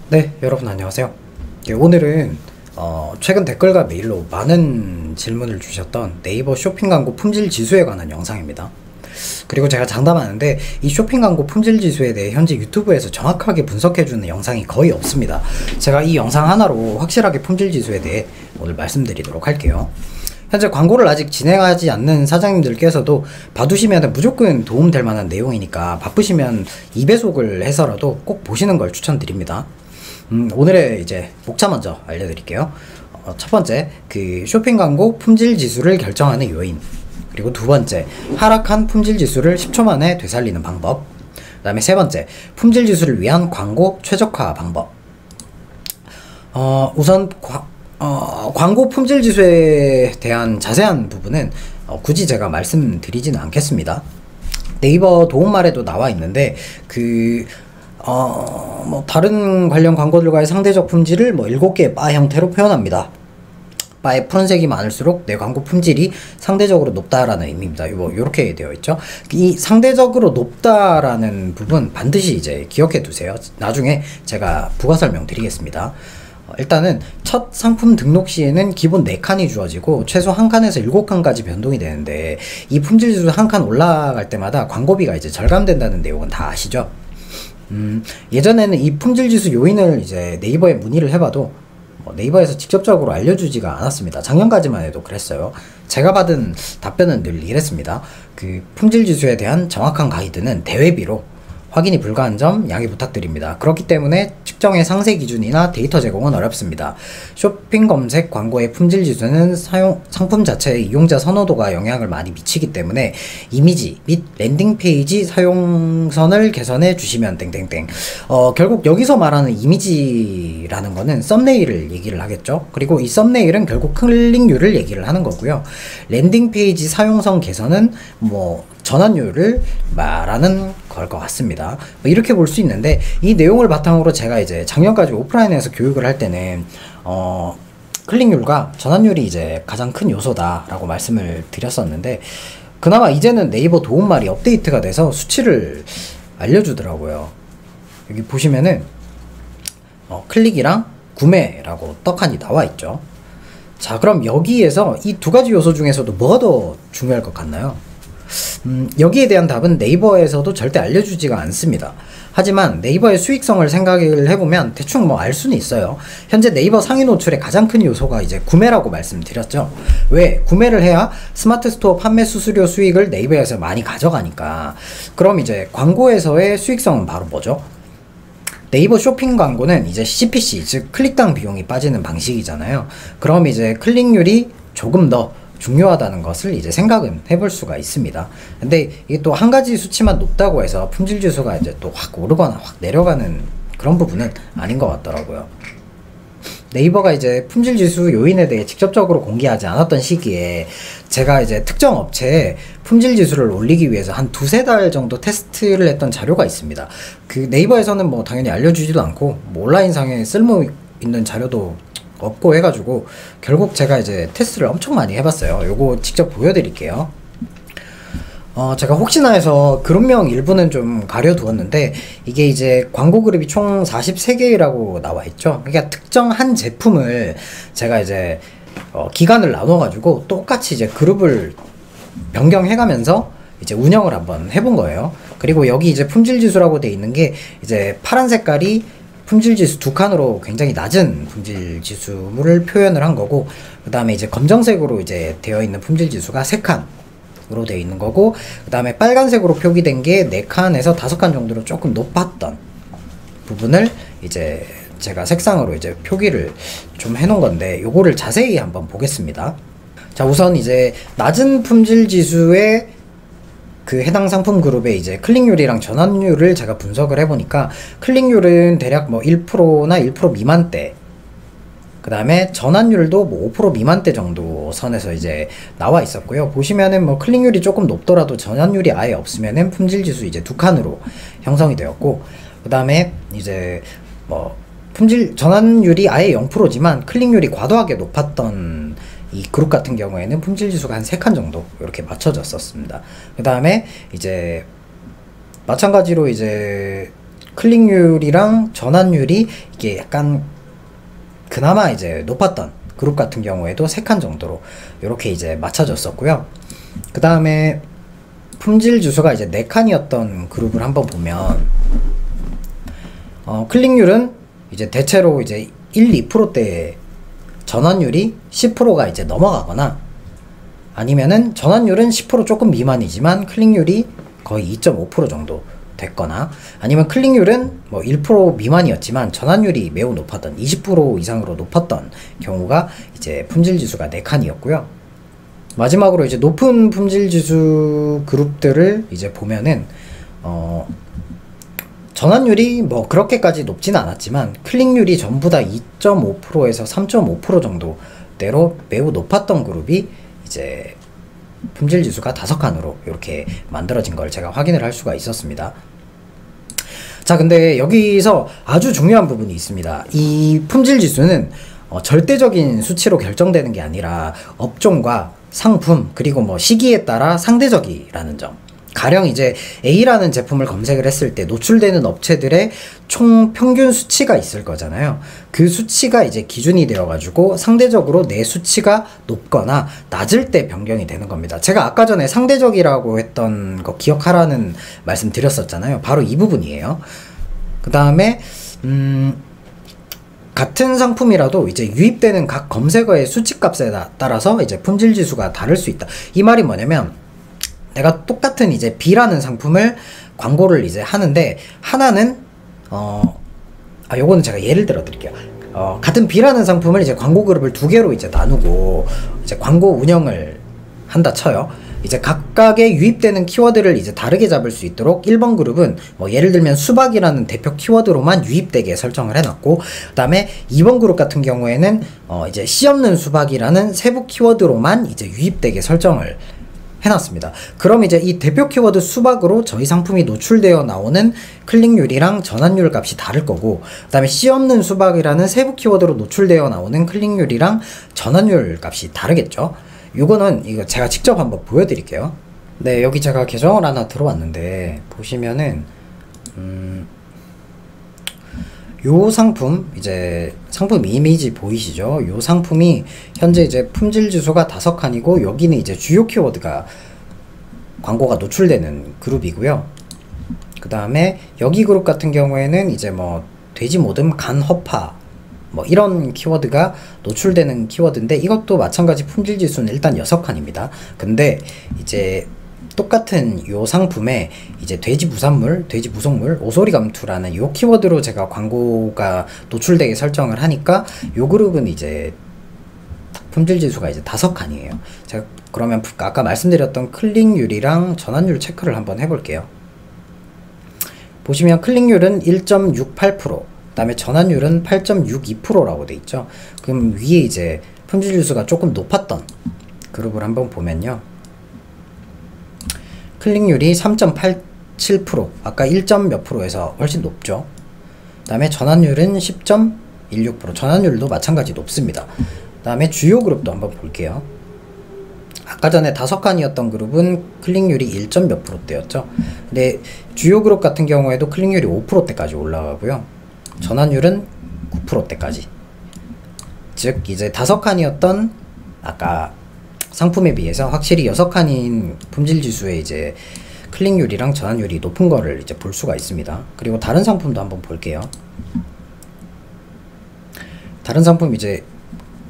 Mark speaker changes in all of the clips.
Speaker 1: 네, 여러분 안녕하세요. 오늘은 최근 댓글과 메일로 많은 질문을 주셨던 네이버 쇼핑 광고 품질 지수에 관한 영상입니다. 그리고 제가 장담하는데 이 쇼핑 광고 품질 지수에 대해 현재 유튜브에서 정확하게 분석해주는 영상이 거의 없습니다. 제가 이 영상 하나로 확실하게 품질 지수에 대해 오늘 말씀드리도록 할게요. 현재 광고를 아직 진행하지 않는 사장님들께서도 봐두시면 무조건 도움될 만한 내용이니까 바쁘시면 2배속을 해서라도 꼭 보시는 걸 추천드립니다. 오늘의 이제 목차 먼저 알려드릴게요. 첫 번째, 그 쇼핑 광고 품질 지수를 결정하는 요인. 그리고 두 번째, 하락한 품질 지수를 10초 만에 되살리는 방법. 그 다음에 세 번째, 품질 지수를 위한 광고 최적화 방법. 우선 광고 품질 지수에 대한 자세한 부분은 굳이 제가 말씀드리지는 않겠습니다. 네이버 도움말에도 나와 있는데 다른 관련 광고들과의 상대적 품질을 7개의 바 형태로 표현합니다. 바의 푸른색이 많을수록 내 광고 품질이 상대적으로 높다라는 의미입니다. 요렇게 되어 있죠. 이 상대적으로 높다라는 부분 반드시 이제 기억해 두세요. 나중에 제가 부가 설명 드리겠습니다. 일단은 첫 상품 등록 시에는 기본 4칸이 주어지고 최소 1칸에서 7칸까지 변동이 되는데 이 품질 지수 1칸 올라갈 때마다 광고비가 이제 절감된다는 내용은 다 아시죠? 예전에는 이 품질지수 요인을 이제 네이버에 문의를 해봐도 네이버에서 직접적으로 알려주지가 않았습니다. 작년까지만 해도 그랬어요. 제가 받은 답변은 늘 이랬습니다. 그 품질지수에 대한 정확한 가이드는 대회비로 확인이 불가한 점 양해 부탁드립니다. 그렇기 때문에 측정의 상세 기준이나 데이터 제공은 어렵습니다. 쇼핑 검색 광고의 품질 지수는 상품 자체의 이용자 선호도가 영향을 많이 미치기 때문에 이미지 및 랜딩 페이지 사용선을 개선해 주시면 땡땡땡. 결국 여기서 말하는 이미지라는 거는 썸네일을 얘기를 하겠죠. 그리고 이 썸네일은 결국 클릭률을 얘기를 하는 거고요. 랜딩 페이지 사용선 개선은 전환율을 말하는 걸 것 같습니다. 이렇게 볼 수 있는데 이 내용을 바탕으로 제가 이제 작년까지 오프라인에서 교육을 할 때는 클릭률과 전환율이 이제 가장 큰 요소다라고 말씀을 드렸었는데 그나마 이제는 네이버 도움말이 업데이트가 돼서 수치를 알려주더라고요. 여기 보시면은 클릭이랑 구매라고 떡하니 나와 있죠. 자, 그럼 여기에서 이 두 가지 요소 중에서도 뭐가 더 중요할 것 같나요? 여기에 대한 답은 네이버에서도 절대 알려주지가 않습니다. 하지만 네이버의 수익성을 생각을 해보면 대충 알 수는 있어요. 현재 네이버 상위 노출의 가장 큰 요소가 이제 구매라고 말씀드렸죠. 왜? 구매를 해야 스마트 스토어 판매 수수료 수익을 네이버에서 많이 가져가니까. 그럼 이제 광고에서의 수익성은 바로 뭐죠? 네이버 쇼핑 광고는 이제 CPC, 즉 클릭당 비용이 빠지는 방식이잖아요. 그럼 이제 클릭률이 조금 더 중요하다는 것을 이제 생각은 해볼 수가 있습니다. 근데 이게 또 한 가지 수치만 높다고 해서 품질 지수가 이제 또 확 오르거나 확 내려가는 그런 부분은 아닌 것 같더라고요. 네이버가 이제 품질 지수 요인에 대해 직접적으로 공개하지 않았던 시기에 제가 이제 특정 업체에 품질 지수를 올리기 위해서 한 2~3달 정도 테스트를 했던 자료가 있습니다. 그 네이버에서는 당연히 알려주지도 않고 온라인상에 쓸모 있는 자료도 없고 해가지고 결국 제가 이제 테스트를 엄청 많이 해봤어요. 요거 직접 보여드릴게요. 제가 혹시나 해서 그룹명 일부는 좀 가려두었는데 이게 이제 광고 그룹이 총 43개라고 나와 있죠. 그러니까 특정 한 제품을 제가 이제 기간을 나눠가지고 똑같이 이제 그룹을 변경해가면서 이제 운영을 한번 해본 거예요. 그리고 여기 이제 품질 지수라고 돼 있는 게 이제 파란 색깔이 품질 지수 2칸으로 굉장히 낮은 품질 지수를 표현을 한 거고, 그 다음에 이제 검정색으로 이제 되어 있는 품질 지수가 3칸으로 되어 있는 거고, 그 다음에 빨간색으로 표기된 게 4칸에서 5칸 정도로 조금 높았던 부분을 이제 제가 색상으로 이제 표기를 좀 해놓은 건데, 요거를 자세히 한번 보겠습니다. 자, 우선 이제 낮은 품질 지수의 그 해당 상품 그룹의 이제 클릭률이랑 전환율을 제가 분석을 해보니까 클릭률은 대략 1%나 1% 미만대, 그 다음에 전환율도 5% 미만대 정도 선에서 이제 나와 있었고요. 보시면은 클릭률이 조금 높더라도 전환율이 아예 없으면은 품질 지수 이제 2칸으로 형성이 되었고, 그 다음에 이제 전환율이 아예 0%지만 클릭률이 과도하게 높았던 이 그룹 같은 경우에는 품질 지수가 한 3칸 정도 이렇게 맞춰졌었습니다. 그 다음에 이제 마찬가지로 이제 클릭률이랑 전환율이 이게 약간 그나마 이제 높았던 그룹 같은 경우에도 3칸 정도로 이렇게 이제 맞춰졌었고요. 그 다음에 품질 지수가 이제 4칸이었던 그룹을 한번 보면 클릭률은 이제 대체로 이제 1, 2%대에 전환율이 10%가 이제 넘어가거나 아니면은 전환율은 10% 조금 미만이지만 클릭률이 거의 2.5% 정도 됐거나 아니면 클릭률은 뭐 1% 미만이었지만 전환율이 매우 높았던 20% 이상으로 높았던 경우가 이제 품질 지수가 4칸이었고요. 마지막으로 이제 높은 품질 지수 그룹들을 이제 보면은 전환율이 뭐 그렇게까지 높지는 않았지만 클릭률이 전부 다 2.5%에서 3.5% 정도대로 매우 높았던 그룹이 이제 품질 지수가 5칸으로 이렇게 만들어진 걸 제가 확인을 할 수가 있었습니다. 자, 근데 여기서 아주 중요한 부분이 있습니다. 이 품질 지수는 절대적인 수치로 결정되는 게 아니라 업종과 상품 그리고 뭐 시기에 따라 상대적이라는 점. 가령 이제 A라는 제품을 검색을 했을 때 노출되는 업체들의 총 평균 수치가 있을 거잖아요. 그 수치가 이제 기준이 되어 가지고 상대적으로 내 수치가 높거나 낮을 때 변경이 되는 겁니다. 제가 아까 전에 상대적이라고 했던 거 기억하라는 말씀 드렸었잖아요. 바로 이 부분이에요. 그 다음에 같은 상품이라도 이제 유입되는 각 검색어의 수치값에 따라서 이제 품질 지수가 다를 수 있다. 이 말이 뭐냐면 내가 똑같은 이제 B라는 상품을 광고를 이제 하는데 하나는 요거는 제가 예를 들어 드릴게요. 같은 B라는 상품을 이제 광고 그룹을 2개로 이제 나누고 이제 광고 운영을 한다 쳐요. 이제 각각의 유입되는 키워드를 이제 다르게 잡을 수 있도록 1번 그룹은 뭐 예를 들면 수박이라는 대표 키워드로만 유입되게 설정을 해놨고, 그 다음에 2번 그룹 같은 경우에는 이제 씨 없는 수박이라는 세부 키워드로만 이제 유입되게 설정을 해놨습니다. 그럼 이제 이 대표 키워드 수박으로 저희 상품이 노출되어 나오는 클릭률이랑 전환율 값이 다를 거고, 그 다음에 씨 없는 수박이라는 세부 키워드로 노출되어 나오는 클릭률이랑 전환율 값이 다르겠죠. 요거는 이거 제가 직접 한번 보여드릴게요. 네, 여기 제가 계정을 하나 들어왔는데 보시면은 요 상품, 이제 상품 이미지 보이시죠? 요 상품이 현재 이제 품질 지수가 5칸이고 여기는 이제 주요 키워드가 광고가 노출되는 그룹이고요. 그 다음에 여기 그룹 같은 경우에는 이제 뭐 돼지 모듬, 간 허파 뭐 이런 키워드가 노출되는 키워드인데 이것도 마찬가지 품질 지수는 일단 6칸입니다. 근데 이제 똑같은 요 상품에 이제 돼지 부산물, 돼지 무속물, 오소리 감투라는 요 키워드로 제가 광고가 노출되게 설정을 하니까 요 그룹은 이제 품질 지수가 이제 5칸이에요. 제가 그러면 아까 말씀드렸던 클릭률이랑 전환율 체크를 한번 해볼게요. 보시면 클릭률은 1.68%, 그 다음에 전환율은 8.62%라고 돼 있죠. 그럼 위에 이제 품질 지수가 조금 높았던 그룹을 한번 보면요, 클릭률이 3.87%, 아까 1점 몇 프로에서 훨씬 높죠. 그 다음에 전환율은 10.16%, 전환율도 마찬가지 높습니다. 그 다음에 주요 그룹도 한번 볼게요. 아까 전에 5칸이었던 그룹은 클릭률이 1점 몇 프로대였죠. 근데 주요 그룹 같은 경우에도 클릭률이 5%대까지 올라가고요, 전환율은 9%대까지. 즉 이제 5칸이었던 아까 상품에 비해서 확실히 6칸인 품질 지수의 이제 클릭률이랑 전환율이 높은 거를 이제 볼 수가 있습니다. 그리고 다른 상품도 한번 볼게요. 다른 상품 이제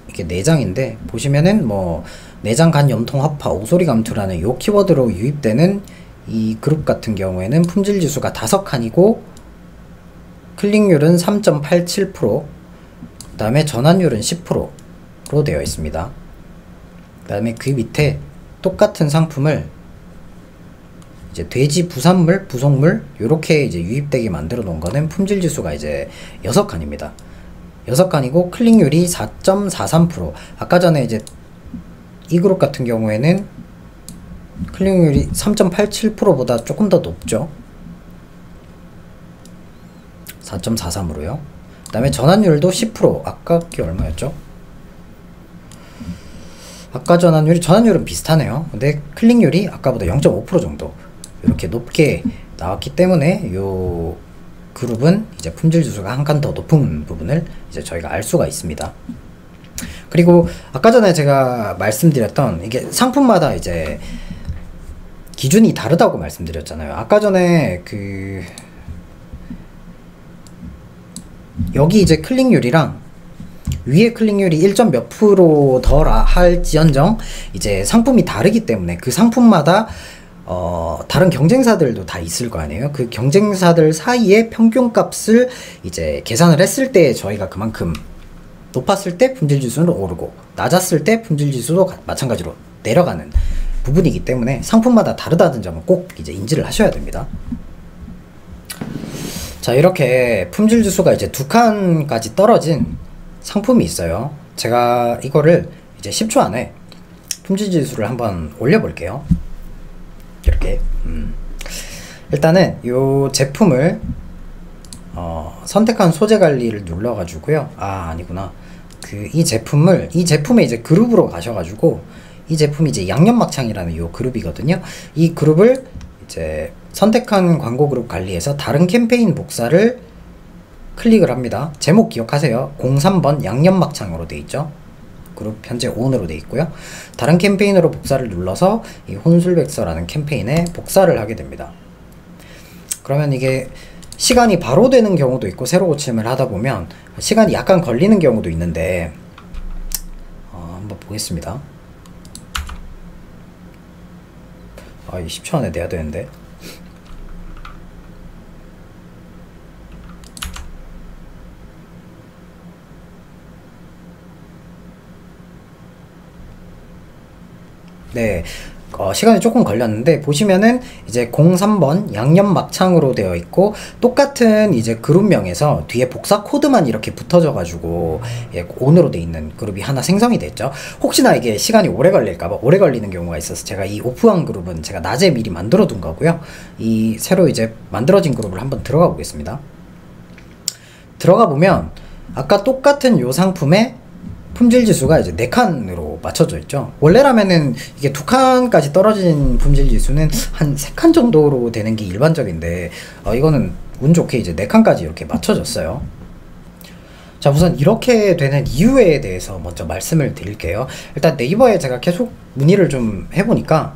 Speaker 1: 이게 내장인데 보시면은 뭐 내장, 간, 염통, 허파, 오소리 감투라는 요 키워드로 유입되는 이 그룹 같은 경우에는 품질 지수가 5칸이고 클릭률은 3.87%, 그 다음에 전환율은 10%로 되어 있습니다. 그 다음에 그 밑에 똑같은 상품을 이제 돼지 부산물, 부속물 요렇게 이제 유입되게 만들어 놓은 거는 품질 지수가 이제 6칸입니다. 6칸이고 클릭률이 4.43%. 아까 전에 이제 이 그룹 같은 경우에는 클릭률이 3.87%보다 조금 더 높죠. 4.43으로요. 그 다음에 전환율도 10%. 아까 게 얼마였죠? 아까 전환율은 비슷하네요. 근데 클릭률이 아까보다 0.5% 정도 이렇게 높게 나왔기 때문에 요 그룹은 이제 품질 지수가 한 칸 더 높은 부분을 이제 저희가 알 수가 있습니다. 그리고 아까 전에 제가 말씀드렸던 이게 상품마다 이제 기준이 다르다고 말씀드렸잖아요. 아까 전에 여기 이제 클릭률이랑 위에 클릭률이 1점 몇 프로 덜 할지언정 이제 상품이 다르기 때문에 그 상품마다 다른 경쟁사들도 다 있을 거 아니에요. 그 경쟁사들 사이의 평균값을 이제 계산을 했을 때 저희가 그만큼 높았을 때 품질지수는 오르고 낮았을 때 품질지수도 마찬가지로 내려가는 부분이기 때문에 상품마다 다르다는 점은 꼭 이제 인지를 하셔야 됩니다. 자, 이렇게 품질지수가 이제 2칸까지 떨어진 상품이 있어요. 제가 이거를 이제 10초 안에 품질지수를 한번 올려볼게요. 이렇게 일단은 이 제품을 선택한 소재 관리를 눌러 가지고요. 아니구나. 이 제품에 이제 그룹으로 가셔가지고 이 제품이 이제 양념막창이라는 요 그룹이거든요. 이 그룹을 이제 선택한 광고 그룹 관리에서 다른 캠페인 복사를 클릭을 합니다. 제목 기억하세요. 03번 양념막창으로 돼 있죠. 그룹 현재 ON으로 돼 있고요. 다른 캠페인으로 복사를 눌러서 이 혼술백서라는 캠페인에 복사를 하게 됩니다. 그러면 이게 시간이 바로 되는 경우도 있고 새로 고침을 하다 보면 시간이 약간 걸리는 경우도 있는데 한번 보겠습니다. 이 10초 안에 내야 되는데. 네, 시간이 조금 걸렸는데 보시면은 이제 03번 양념막창으로 되어 있고 똑같은 이제 그룹명에서 뒤에 복사 코드만 이렇게 붙어져 가지고 ON으로 되어 있는 그룹이 하나 생성이 됐죠. 혹시나 이게 시간이 오래 걸릴까봐 오래 걸리는 경우가 있어서 제가 이 오프한 그룹은 제가 낮에 미리 만들어 둔 거고요. 이 새로 이제 만들어진 그룹을 한번 들어가 보겠습니다. 들어가 보면 아까 똑같은 요 상품에 품질 지수가 이제 4칸으로 맞춰져 있죠. 원래라면은 이게 2칸까지 떨어진 품질 지수는 한 3칸 정도로 되는 게 일반적인데 이거는 운 좋게 이제 4칸까지 이렇게 맞춰졌어요. 자, 우선 이렇게 되는 이유에 대해서 먼저 말씀을 드릴게요. 일단 네이버에 제가 계속 문의를 좀 해보니까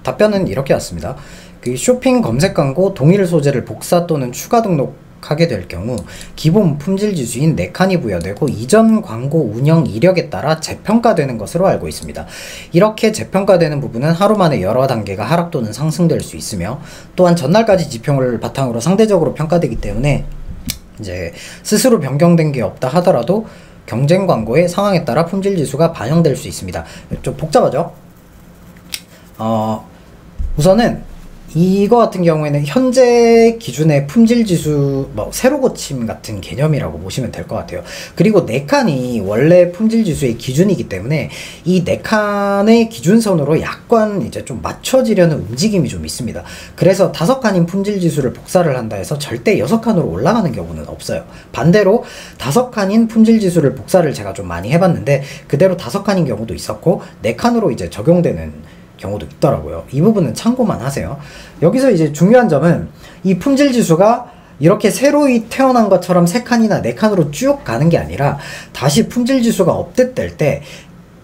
Speaker 1: 답변은 이렇게 왔습니다. 그 쇼핑 검색 광고 동일 소재를 복사 또는 추가 등록하게 될 경우 기본 품질 지수인 4칸이 부여되고 이전 광고 운영 이력에 따라 재평가되는 것으로 알고 있습니다. 이렇게 재평가되는 부분은 하루 만에 여러 단계가 하락 또는 상승될 수 있으며 또한 전날까지 지평을 바탕으로 상대적으로 평가되기 때문에 이제 스스로 변경된 게 없다 하더라도 경쟁 광고의 상황에 따라 품질 지수가 반영될 수 있습니다. 좀 복잡하죠? 우선은 이거 같은 경우에는 현재 기준의 품질지수 새로 고침 같은 개념이라고 보시면 될 것 같아요. 그리고 4칸이 원래 품질지수의 기준이기 때문에 이 4칸의 기준선으로 약간 이제 좀 맞춰지려는 움직임이 좀 있습니다. 그래서 5칸인 품질지수를 복사를 한다 해서 절대 6칸으로 올라가는 경우는 없어요. 반대로 5칸인 품질지수를 복사를 제가 좀 많이 해봤는데 그대로 5칸인 경우도 있었고 4칸으로 이제 적용되는 경우도 있더라고요. 이 부분은 참고만 하세요. 여기서 이제 중요한 점은 이 품질 지수가 이렇게 새로이 태어난 것처럼 3칸이나 4칸으로 쭉 가는 게 아니라 다시 품질 지수가 업데이트될 때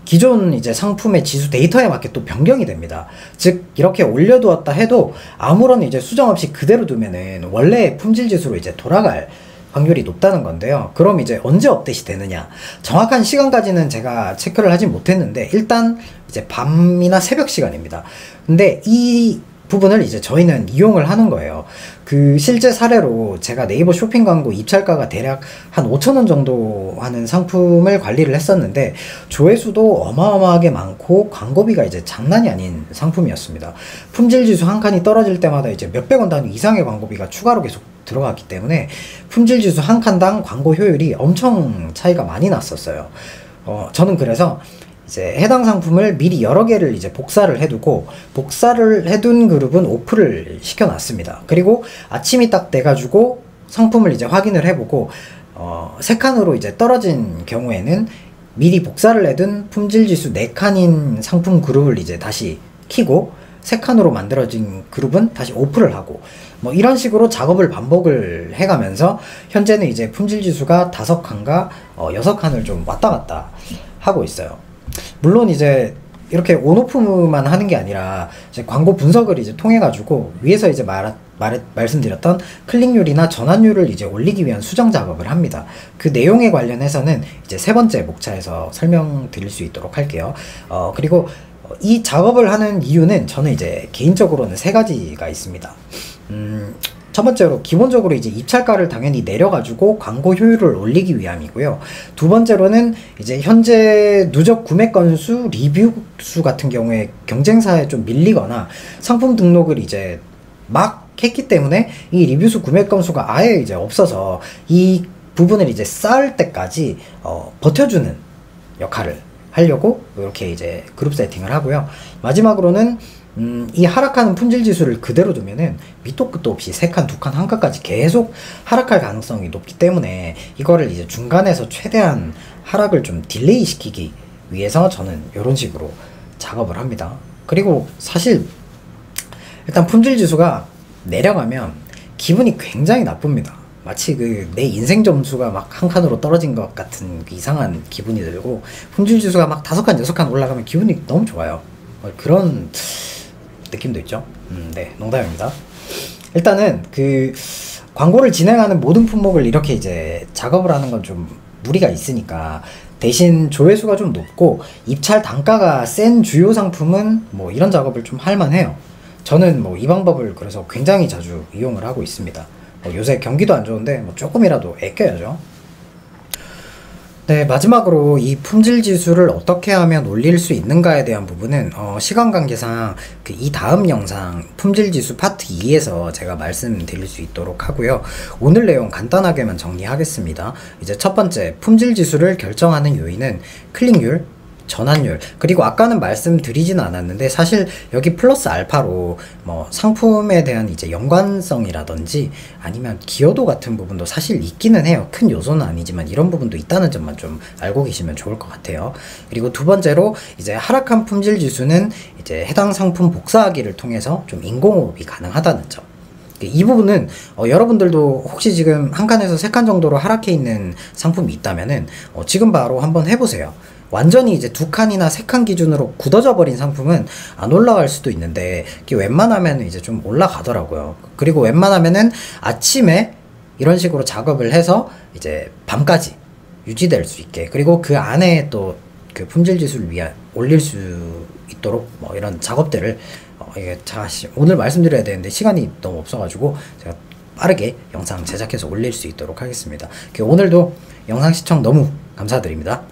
Speaker 1: 기존 이제 상품의 지수 데이터에 맞게 또 변경이 됩니다. 즉 이렇게 올려두었다 해도 아무런 이제 수정 없이 그대로 두면은 원래 품질 지수로 이제 돌아갈 확률이 높다는 건데요. 그럼 이제 언제 업데이트 되느냐? 정확한 시간까지는 제가 체크를 하진 못했는데 일단 이제 밤이나 새벽 시간입니다. 근데 이 부분을 이제 저희는 이용을 하는 거예요. 그 실제 사례로 제가 네이버 쇼핑 광고 입찰가가 대략 한 5,000원 정도 하는 상품을 관리를 했었는데 조회수도 어마어마하게 많고 광고비가 이제 장난이 아닌 상품이었습니다. 품질 지수 한 칸이 떨어질 때마다 이제 몇백 원 단위 이상의 광고비가 추가로 계속 들어갔기 때문에 품질 지수 한 칸당 광고 효율이 엄청 차이가 많이 났었어요. 저는 그래서 이제 해당 상품을 미리 여러 개를 이제 복사를 해두고 복사를 해둔 그룹은 오프를 시켜놨습니다. 그리고 아침이 딱 돼가지고 상품을 이제 확인을 해보고 3칸으로 이제 떨어진 경우에는 미리 복사를 해둔 품질지수 4칸인 상품 그룹을 이제 다시 키고 세 칸으로 만들어진 그룹은 다시 오프를 하고 뭐 이런 식으로 작업을 반복을 해가면서 현재는 이제 품질 지수가 5칸과 6칸을 좀 왔다 갔다 하고 있어요. 물론 이제 이렇게 온오프만 하는 게 아니라 이제 광고 분석을 이제 통해 가지고 위에서 이제 말씀드렸던 클릭률이나 전환율을 이제 올리기 위한 수정 작업을 합니다. 그 내용에 관련해서는 이제 세 번째 목차에서 설명드릴 수 있도록 할게요. 그리고 이 작업을 하는 이유는 저는 이제 개인적으로는 세 가지가 있습니다. 첫 번째로 기본적으로 이제 입찰가를 당연히 내려가지고 광고 효율을 올리기 위함이고요. 두 번째로는 이제 현재 누적 구매 건수, 리뷰 수 같은 경우에 경쟁사에 좀 밀리거나 상품 등록을 이제 막 했기 때문에 이 리뷰수 구매 건수가 아예 이제 없어서 이 부분을 이제 쌓을 때까지 버텨주는 역할을 하려고 이렇게 이제 그룹 세팅을 하고요. 마지막으로는 이 하락하는 품질 지수를 그대로 두면은 밑도 끝도 없이 3칸, 2칸, 1칸까지 계속 하락할 가능성이 높기 때문에 이거를 이제 중간에서 최대한 하락을 좀 딜레이 시키기 위해서 저는 이런 식으로 작업을 합니다. 그리고 사실 일단 품질 지수가 내려가면 기분이 굉장히 나쁩니다. 마치 내 인생 점수가 막 한 칸으로 떨어진 것 같은 이상한 기분이 들고, 품질 지수가 막 5칸, 6칸 올라가면 기분이 너무 좋아요. 그런 느낌도 있죠. 네, 농담입니다. 일단은 광고를 진행하는 모든 품목을 이렇게 이제 작업을 하는 건 좀 무리가 있으니까 대신 조회수가 좀 높고 입찰 단가가 센 주요 상품은 뭐 이런 작업을 좀 할만해요. 저는 뭐 이 방법을 그래서 굉장히 자주 이용을 하고 있습니다. 요새 경기도 안 좋은데 뭐 조금이라도 아껴야죠. 네, 마지막으로 이 품질 지수를 어떻게 하면 올릴 수 있는가에 대한 부분은 시간 관계상 이 다음 영상 품질 지수 파트 2에서 제가 말씀드릴 수 있도록 하고요. 오늘 내용 간단하게만 정리하겠습니다. 이제 첫 번째, 품질 지수를 결정하는 요인은 클릭률, 전환율, 그리고 아까는 말씀드리지는 않았는데 사실 여기 플러스 알파로 뭐 상품에 대한 이제 연관성이라든지 아니면 기여도 같은 부분도 사실 있기는 해요. 큰 요소는 아니지만 이런 부분도 있다는 점만 좀 알고 계시면 좋을 것 같아요. 그리고 두 번째로 이제 하락한 품질 지수는 이제 해당 상품 복사하기를 통해서 좀 인공호흡이 가능하다는 점. 이 부분은 여러분들도 혹시 지금 한 칸에서 3칸 정도로 하락해 있는 상품이 있다면은 지금 바로 한번 해보세요. 완전히 이제 2칸이나 3칸 기준으로 굳어져 버린 상품은 안 올라갈 수도 있는데 웬만하면 이제 좀 올라가더라고요. 그리고 웬만하면은 아침에 이런 식으로 작업을 해서 이제 밤까지 유지될 수 있게, 그리고 그 안에 또 그 품질 지수를 위한 올릴 수 있도록 뭐 이런 작업들을 이게 오늘 말씀드려야 되는데 시간이 너무 없어가지고 제가 빠르게 영상 제작해서 올릴 수 있도록 하겠습니다. 오늘도 영상 시청 너무 감사드립니다.